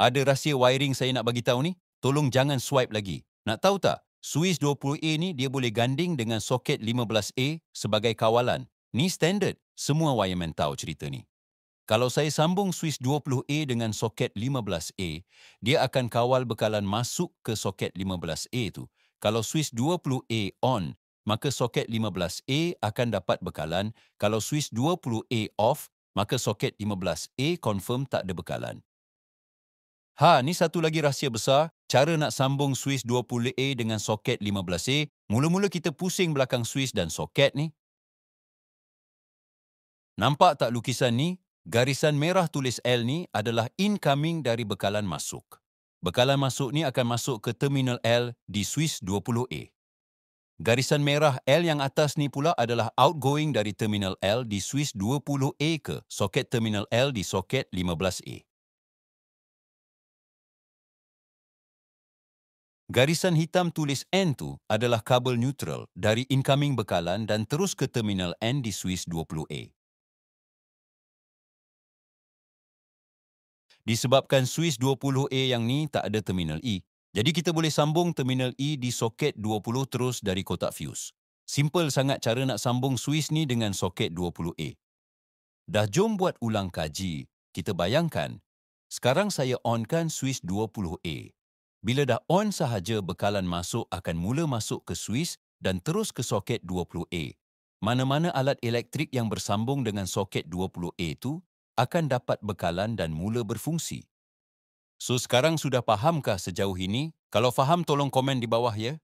Ada rahsia wiring saya nak bagi tahu ni. Tolong jangan swipe lagi. Nak tahu tak? Suis 20A ni dia boleh ganding dengan soket 15A sebagai kawalan. Ni standard. Semua wireman tahu cerita ni. Kalau saya sambung suis 20A dengan soket 15A, dia akan kawal bekalan masuk ke soket 15A tu. Kalau suis 20A on, maka soket 15A akan dapat bekalan. Kalau suis 20A off, maka soket 15A confirm tak ada bekalan. Ni satu lagi rahsia besar. Cara nak sambung suis 20A dengan soket 15A. Mula-mula kita pusing belakang suis dan soket ni. Nampak tak lukisan ni? Garisan merah tulis L ni adalah incoming dari bekalan masuk. Bekalan masuk ni akan masuk ke terminal L di suis 20A. Garisan merah L yang atas ni pula adalah outgoing dari terminal L di suis 20A ke soket terminal L di soket 15A. Garisan hitam tulis N tu adalah kabel neutral dari incoming bekalan dan terus ke terminal N di suis 20A. Disebabkan suis 20A yang ni tak ada terminal E, jadi kita boleh sambung terminal E di soket 20 terus dari kotak fuse. Simple sangat cara nak sambung suis ni dengan soket 20A. Dah jom buat ulang kaji. Kita bayangkan, sekarang saya onkan suis 20A. Bila dah on sahaja, bekalan masuk akan mula masuk ke suis dan terus ke soket 20A. Mana-mana alat elektrik yang bersambung dengan soket 20A tu akan dapat bekalan dan mula berfungsi. So, sekarang sudah fahamkah sejauh ini? Kalau faham, tolong komen di bawah ya.